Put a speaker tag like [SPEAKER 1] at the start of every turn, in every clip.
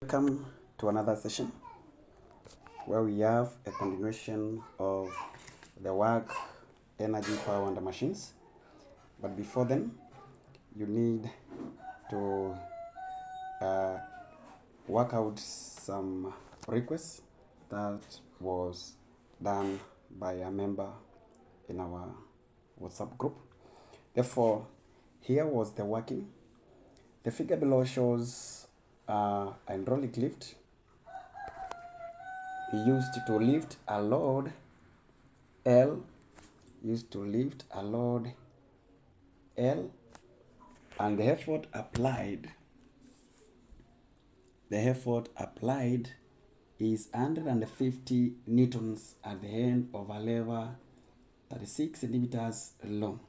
[SPEAKER 1] Welcome to another session where we have a continuation of the work, energy, power, and the machines. But before then, you need to work out some requests that was done by a member in our WhatsApp group. Therefore, here was the working. The figure below shows an hydraulic lift used to lift a load L, and the effort applied is 150 newtons at the end of a lever 36 centimeters long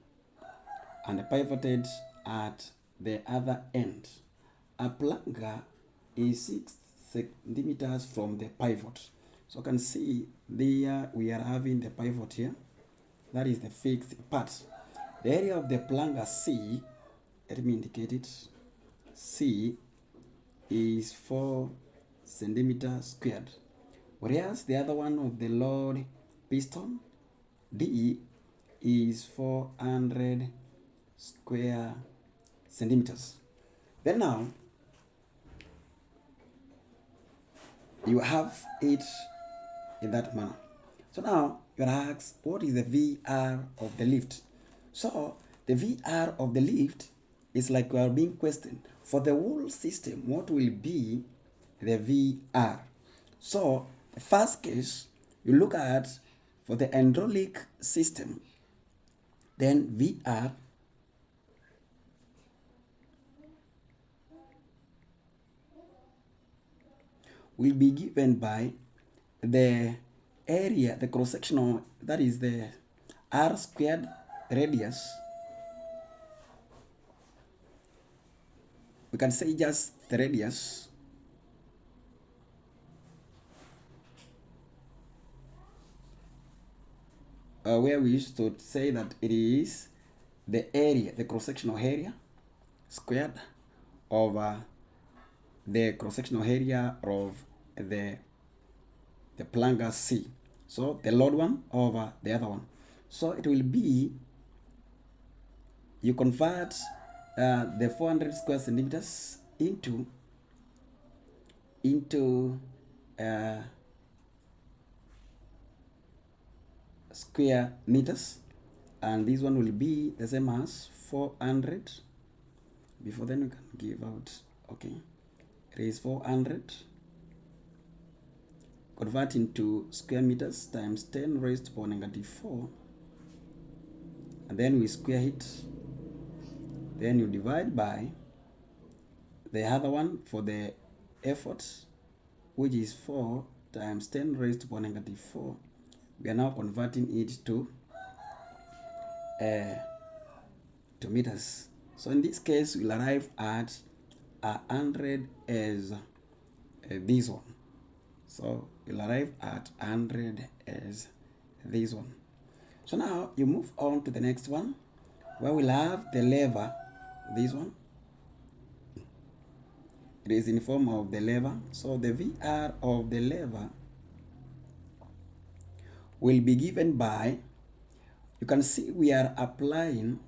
[SPEAKER 1] and pivoted at the other end. A plunger is 6 centimeters from the pivot. So you can see there we are having the pivot here. That is the fixed part. The area of the plunger C, let me indicate it, C is 4 centimeters squared. Whereas the other one of the load piston, D, is 400 square centimeters. Then now, you have it in that manner. So now you're asked, what is the VR of the lift? So the VR of the lift is like we are being questioned. For the whole system, what will be the VR? So the first case, you look at for the hydraulic system, then VR will be given by the area, the cross-sectional, that is the R squared radius. We can say just the radius where we used to say that it is the area, the cross-sectional area squared over the cross-sectional area of the plunger C. So the load one over the other one. So it will be, you convert the 400 square centimeters into square meters, and this one will be the same as 400. Before then we can give out, okay, it is 400 convert into square meters times 10 raised to the power negative 4, and then we square it, then you divide by the other one for the effort, which is 4 times 10 raised to the power negative 4. We are now converting it to meters. So in this case, we'll arrive at 100 as this one. So we'll arrive at 100 as this one. So now you move on to the next one, where we'll have the lever, this one. It is in form of the lever. So the VR of the lever will be given by, you can see we are applying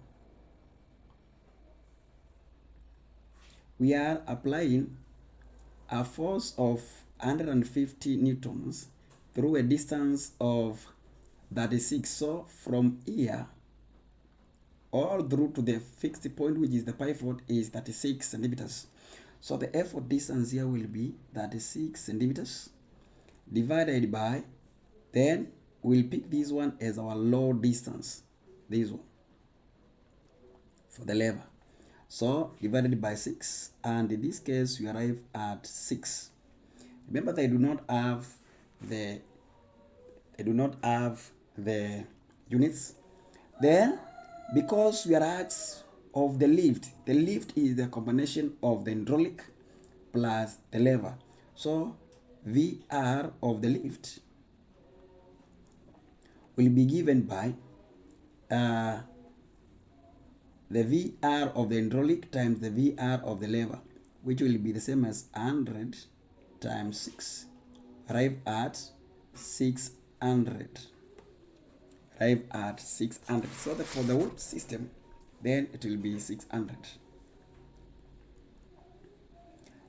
[SPEAKER 1] a force of 150 newtons through a distance of 36. So from here all through to the fixed point, which is the pivot, is 36 centimeters. So the effort distance here will be 36 centimeters divided by, then we'll pick this one as our load distance, this one for the lever. So divided by 6, and in this case we arrive at 6. Remember, they do not have the units. Then because we are asked of the lift is the combination of the hydraulic plus the lever. So VR of the lift will be given by the VR of the hydraulic times the VR of the lever, which will be the same as 100 times 6. Arrive at 600. Arrive at 600. So for the whole system, then it will be 600.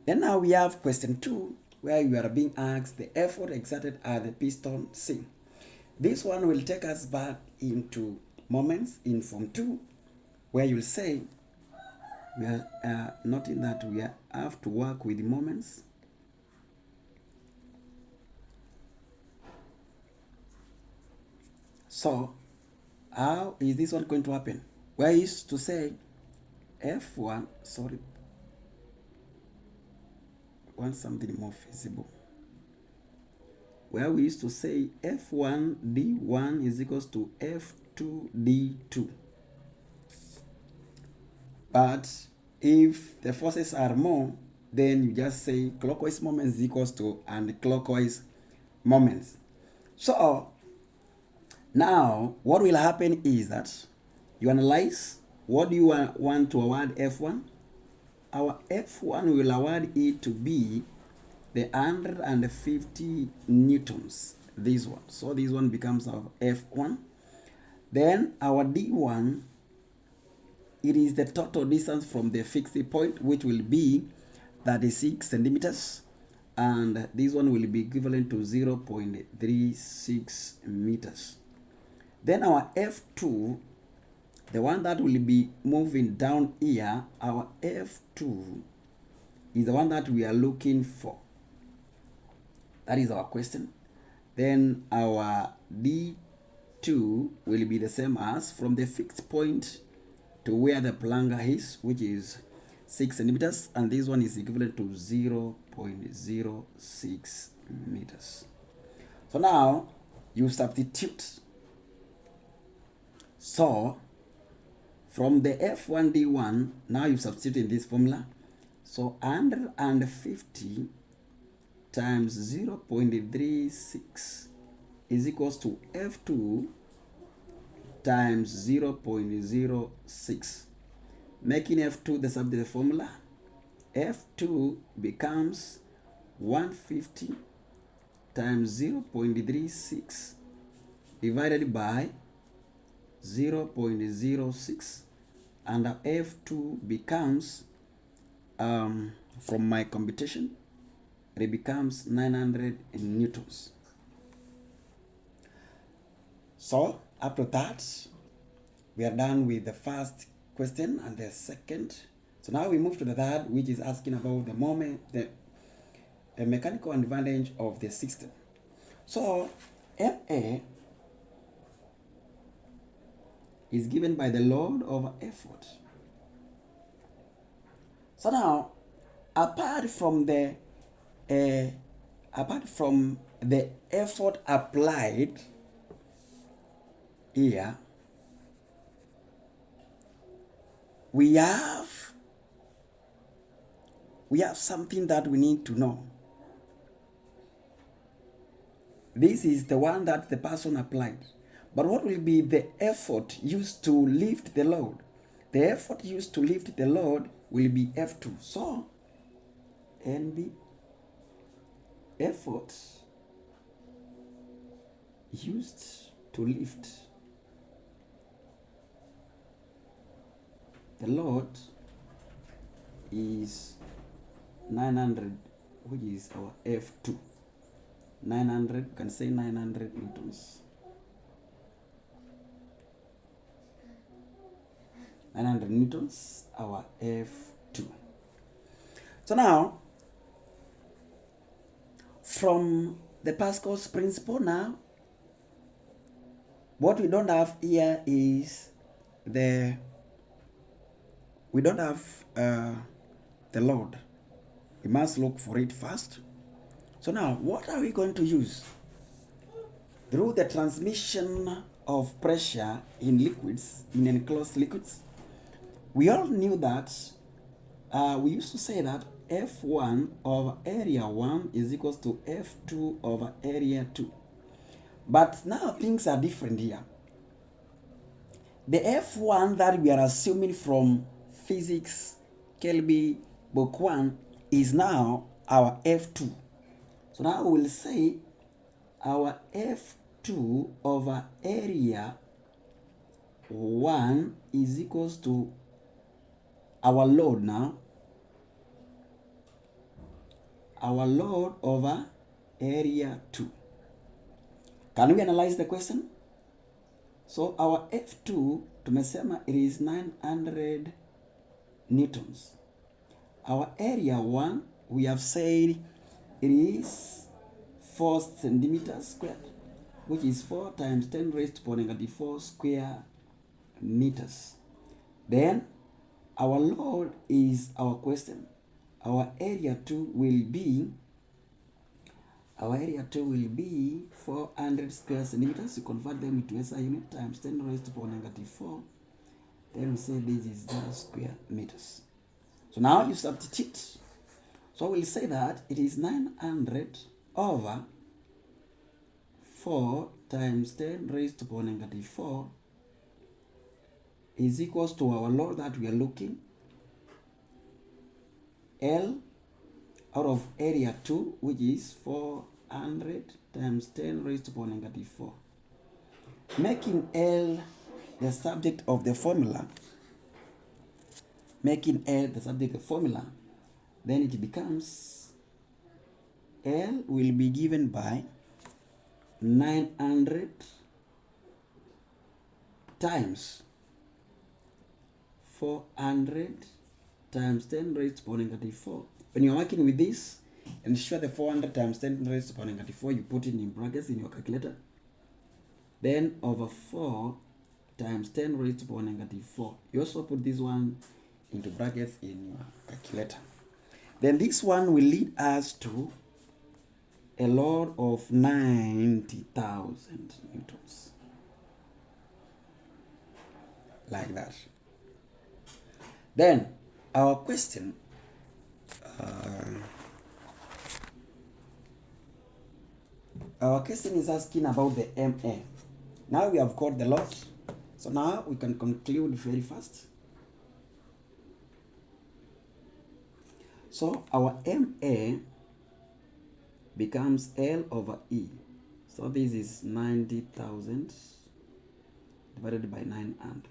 [SPEAKER 1] Then now we have question 2, where you are being asked the effort exerted at the piston C. This one will take us back into moments in Form 2, where you'll say, we are noting that we have to work with the moments. So, how is this one going to happen? Where is to say F1, sorry, want something more feasible. Where we used to say F1 D1 is equals to F2 D2. But if the forces are more, then you just say clockwise moments is equals to anti-clockwise moments. So now what will happen is that you analyze what do you want to award F1. Our F1 will award it to be the 150 newtons, this one. So this one becomes our F1. Then our D1, it is the total distance from the fixed point, which will be 36 centimeters. And this one will be equivalent to 0.36 meters. Then our F2, the one that will be moving down here, our F2 is the one that we are looking for. That is our question. Then our D2 will be the same as from the fixed point to where the plunger is, which is 6 centimeters, and this one is equivalent to 0.06 meters. So now you substitute. So from the F1D1, now you substitute in this formula. So 150 times 0.36 is equals to F2 times 0.06. Making F2 the subject formula, F2 becomes 150 times 0.36 divided by 0.06, and F2 becomes, from my computation, it becomes 900 newtons. So after that, we are done with the first question and the second. So now we move to the third, which is asking about the moment, the mechanical advantage of the system. So MA is given by the load over effort. So now, apart from the effort applied here, we have something that we need to know. This is the one that the person applied. But what will be the effort used to lift the load? The effort used to lift the load will be F2. So, NB effort used to lift the load is 900, which is our F2. 900, you can say 900 newtons. 900 newtons, our F2. So now, from the Pascal's principle now, what we don't have here is we don't have the load. We must look for it first. So now, what are we going to use? Through the transmission of pressure in liquids, in enclosed liquids, we all knew that, we used to say that F1 over area 1 is equals to F2 over area 2. But now things are different here. The F1 that we are assuming from physics, Kelby, book 1, is now our F2. So now we'll say our F2 over area 1 is equals to our load now. Our load over area 2. Can we analyze the question? So our F2 tumesema it is 900 newtons. Our area 1 we have said it is 4 centimeters squared, which is 4 times 10 raised to power negative 4 square meters. Then our load is our question. Our area 2 will be 400 square centimeters. You convert them into SI unit times 10 raised to power negative 4. Then we say this is just square meters. So now you substitute. So we'll say that it is 900 over 4 times 10 raised to power negative 4 is equals to our load that we are looking, L out of area 2, which is 400 times 10 raised to power negative 4. Making L the subject of the formula, then it becomes L will be given by 900 times 400 times 10 raised to power negative 4. When you're working with this, ensure the 400 times 10 raised to power negative 4, you put it in brackets in your calculator. Then over 4 times 10 raised to power negative 4. You also put this one into brackets in your calculator. Then this one will lead us to a load of 90,000 newtons. Like that. Then our question is asking about the MA. Now we have got the load. So now we can conclude very fast. So our MA becomes L over E. So this is 90,000 divided by 900.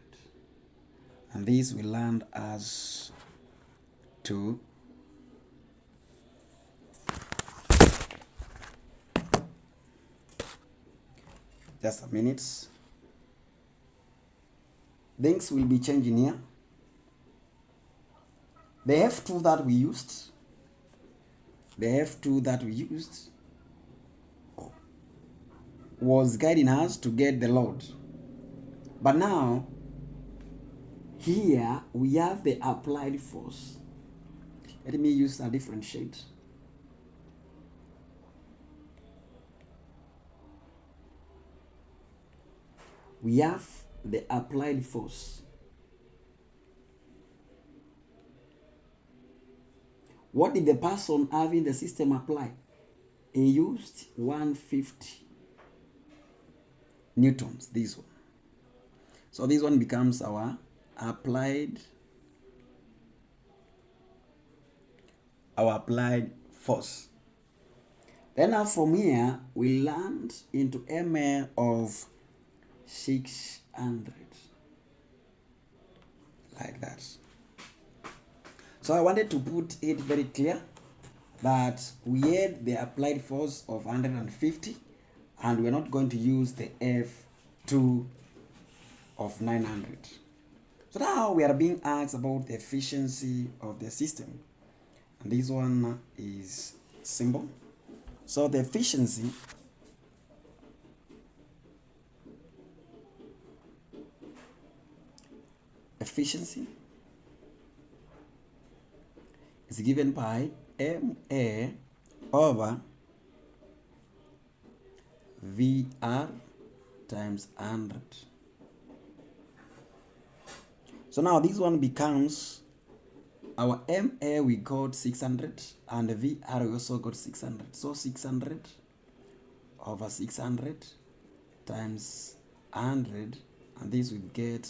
[SPEAKER 1] And this will land as to just a minute. Things will be changing here. The F2 that we used, was guiding us to get the load. But now, here we have the applied force. Let me use a different shade. We have the applied force. What did the person having the system apply? He used 150 newtons, this one. So this one becomes our applied force. Then now from here, we land into MA of 600. Like that. So I wanted to put it very clear that we had the applied force of 150 and we're not going to use the F2 of 900. So now we are being asked about the efficiency of the system. And this one is simple. So the efficiency is given by MA over VR times 100. So now this one becomes our MA we got 600 and the VR we also got 600. So 600 over 600 times 100, and this will get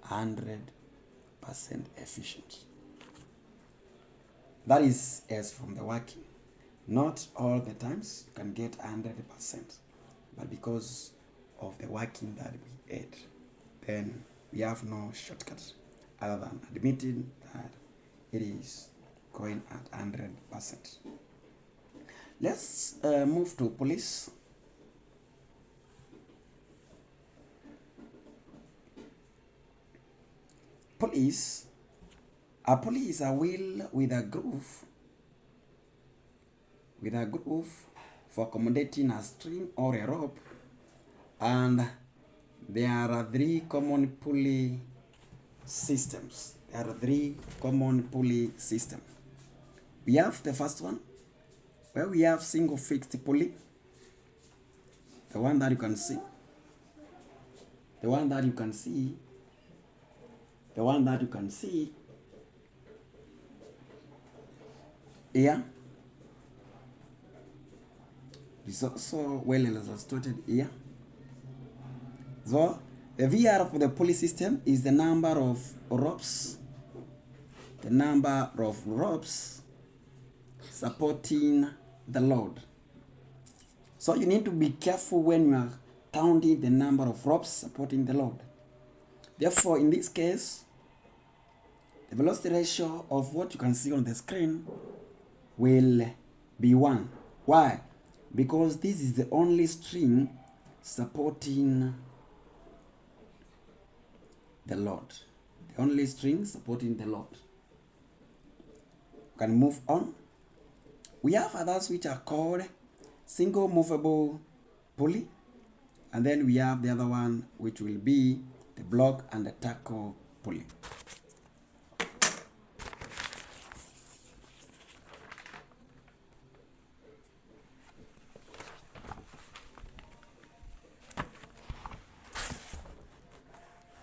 [SPEAKER 1] 100% efficient. That is as from the working. Not all the times you can get 100%, but because of the working that we add, then we have no shortcut other than admitting that it is going at 100%. Let's move to police. Police. A pulley is a wheel with a groove for accommodating a string or a rope, and there are three common pulley systems. We have the first one, where we have single fixed pulley, the one that you can see, here. It's also well illustrated here. So the VR of the pulley system is the number of ropes supporting the load. So you need to be careful when you are counting the number of ropes supporting the load. Therefore, in this case, the velocity ratio of what you can see on the screen will be 1. Why? Because this is the only string supporting the load. You can move on. We have others which are called single movable pulley, and then we have the other one which will be the block and the tackle pulley.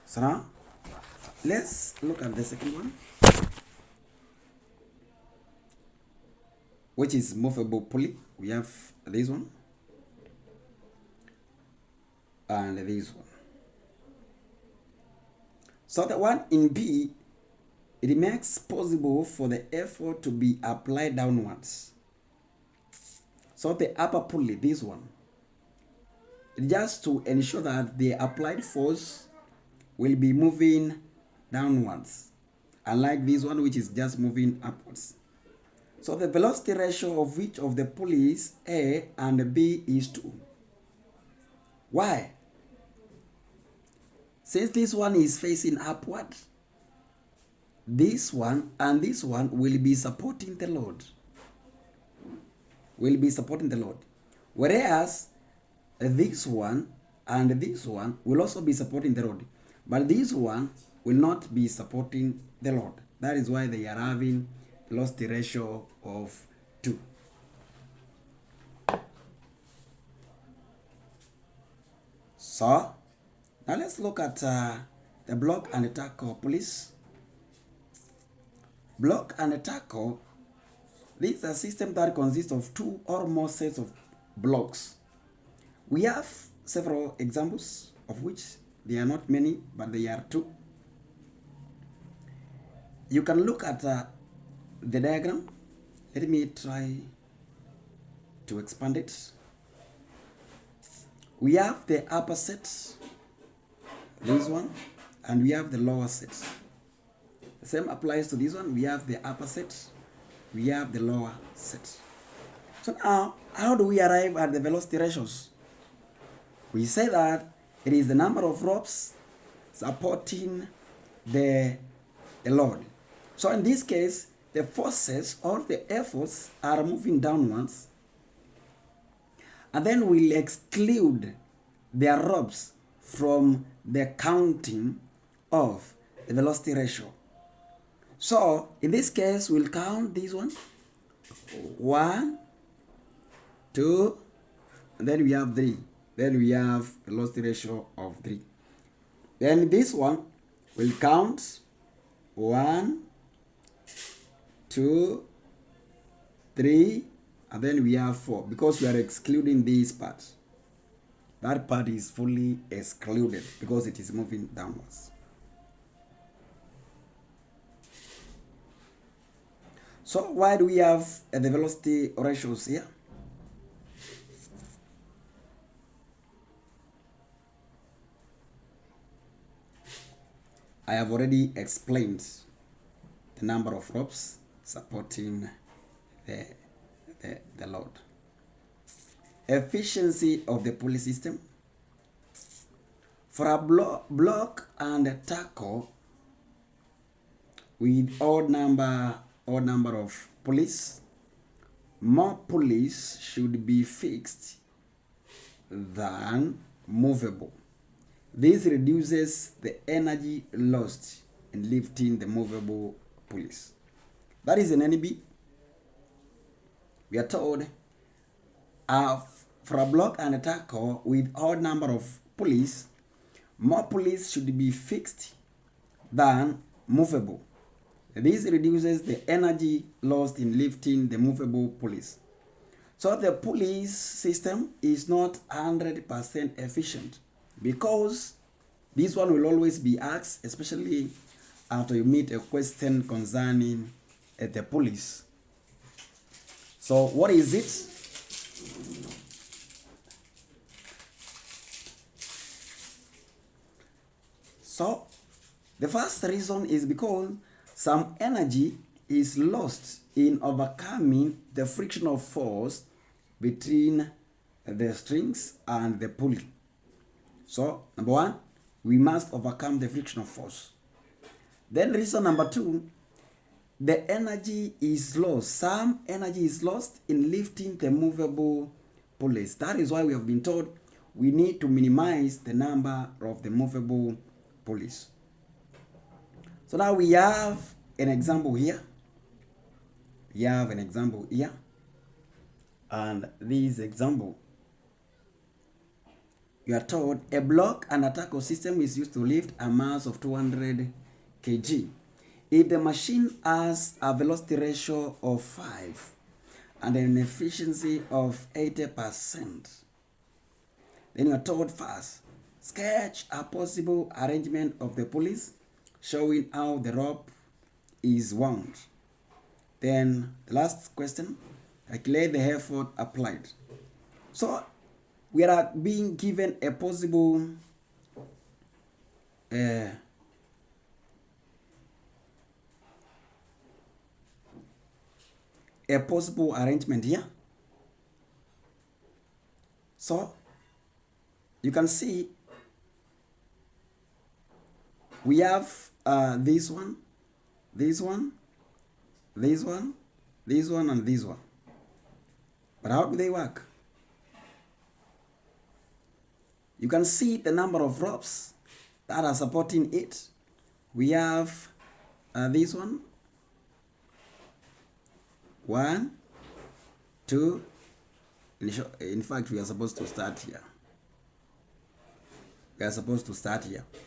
[SPEAKER 1] So now, let's look at the second one, which is movable pulley. We have this one and this one. So the one in B, it makes possible for the effort to be applied downwards. So the upper pulley, this one, just to ensure that the applied force will be moving downwards, unlike this one which is just moving upwards. So the velocity ratio of each of the pulleys A and B is 2. Why? Since this one is facing upward, this one and this one will be supporting the load. Whereas this one and this one will also be supporting the load. But this one will not be supporting the load. That is why they are having velocity ratio of 2. So now let's look at the block and the tackle pulleys. Block and the tackle, this is a system that consists of 2 or more sets of blocks. We have several examples of which there are not many, but there are 2. You can look at the diagram. Let me try to expand it. We have the upper set, this one, and we have the lower set. The same applies to this one. We have the upper set, we have the lower set. So now, how do we arrive at the velocity ratios? We say that it is the number of ropes supporting the load. So in this case, the forces or the efforts are moving downwards, and then we'll exclude their ropes from the counting of the velocity ratio. So in this case, we'll count this one, 1, 2, and then we have 3. Then we have velocity ratio of 3. Then this one will count 1, 2, 3, and then we have 4, because we are excluding this part. That part is fully excluded because it is moving downwards. So why do we have the velocity ratios here? I have already explained the number of ropes supporting the load. Efficiency of the pulley system. For a block and a tackle with odd number of pulleys, more pulleys should be fixed than movable. This reduces the energy lost in lifting the movable pulleys. That is an NB. We are told for a block and a tackle with odd number of pulleys, more pulleys should be fixed than movable. This reduces the energy lost in lifting the movable pulleys. So the pulleys system is not 100% efficient, because this one will always be asked, especially after you meet a question concerning the pulleys. So what is it? So the first reason is because some energy is lost in overcoming the frictional force between the strings and the pulley. So number one, we must overcome the frictional force. Then reason number two, the energy is lost. Some energy is lost in lifting the movable pulleys. That is why we have been told we need to minimize the number of the movable pulleys. So now we have an example here. And this example, you are told a block and a tackle system is used to lift a mass of 200 kg. If the machine has a velocity ratio of 5 and an efficiency of 80%, then you are told first, sketch a possible arrangement of the pulleys showing how the rope is wound. Then the last question, calculate the effort applied. So we are being given a possible arrangement here. So you can see we have this one, and this one. But how do they work? You can see the number of ropes that are supporting it. We have this one, 1, 2. In fact, we are supposed to start here.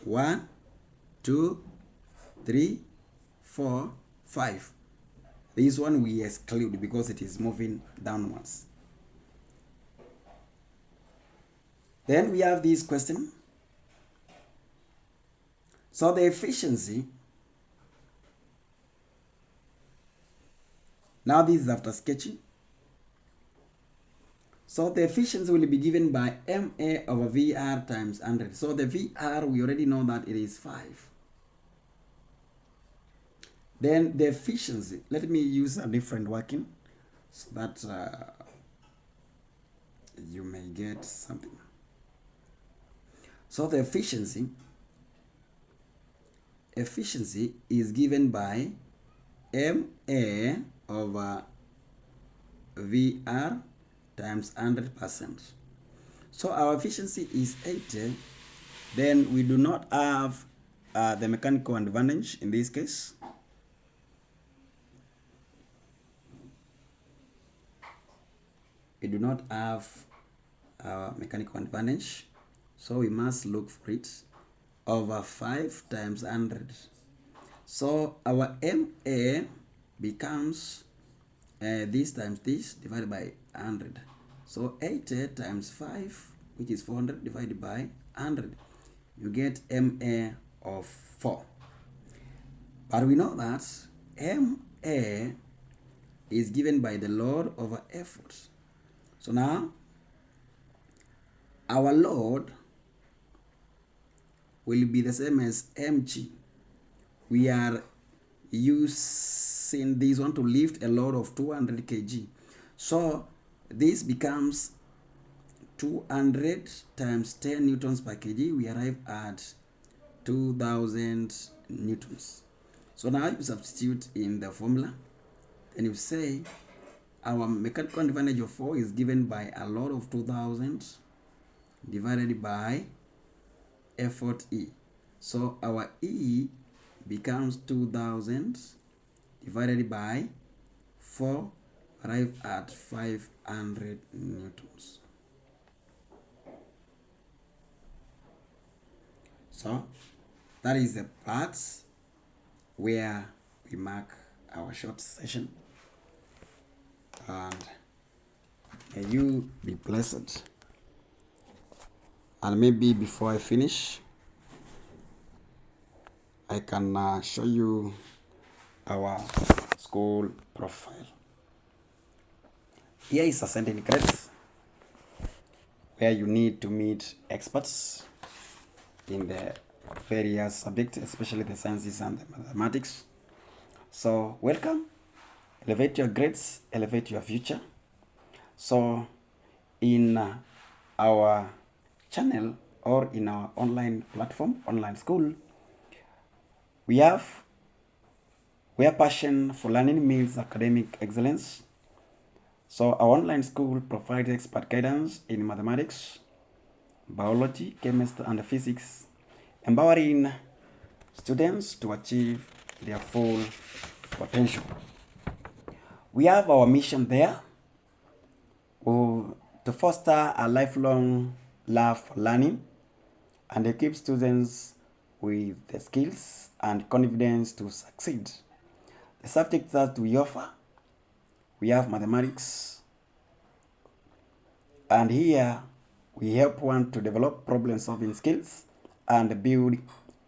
[SPEAKER 1] 1, 2, 3, 4, 5. This one we exclude because it is moving downwards. Then we have this question. So the efficiency, now this is after sketching. So the efficiency will be given by MA over VR times 100. So the VR, we already know that it is 5. Then the efficiency, let me use a different working so that you may get something. So the efficiency is given by MA over VR times 100%. So our efficiency is 80. Then we do not have the mechanical advantage in this case. We do not have mechanical advantage, so we must look for it over 5 times 100. So our MA becomes this times this divided by 100. So 80 times 5, which is 400, divided by 100. You get MA of 4. But we know that MA is given by the load over effort. So now, our load will be the same as mg. We are using this one to lift a load of 200 kg. So this becomes 200 times 10 newtons per kg. We arrive at 2000 newtons. So now you substitute in the formula, and you say our mechanical advantage of 4 is given by a load of 2000 divided by effort E. So our E becomes 2000 divided by 4, arrive at 500 newtons. So that is the part where we mark our short session, and may you be blessed. And maybe before I finish, I can show you our school profile. Here is ascending grades, where you need to meet experts in the various subjects, especially the sciences and the mathematics. So welcome, elevate your grades, elevate your future. So in our channel or in our online platform, online school, we have where passion for learning meets academic excellence. So our online school provides expert guidance in mathematics, biology, chemistry, and physics, empowering students to achieve their full potential. We have our mission there to foster a lifelong love for learning and equip students with the skills and confidence to succeed. The subjects that we offer, we have mathematics, and here we help one to develop problem-solving skills and build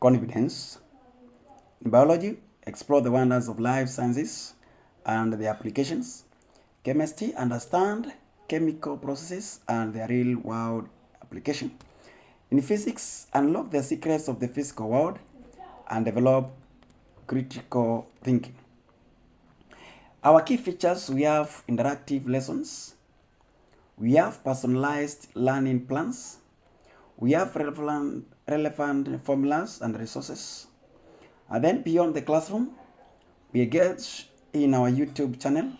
[SPEAKER 1] confidence. In biology, explore the wonders of life sciences and their applications. Chemistry, understand chemical processes and their real-world application. In physics, unlock the secrets of the physical world and develop critical thinking. Our key features, we have interactive lessons, we have personalized learning plans, we have relevant formulas and resources. And then beyond the classroom, we engage in our YouTube channel,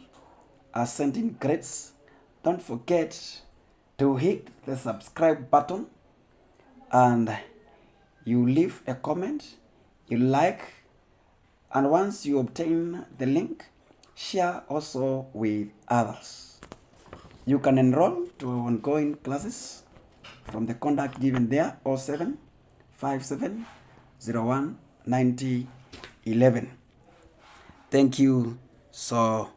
[SPEAKER 1] Ascending Grades. Don't forget to hit the subscribe button, and you leave a comment, you like, and once you obtain the link, share also with others. You can enroll to ongoing classes from the contact given there, 07 57 01 90 11. Thank you so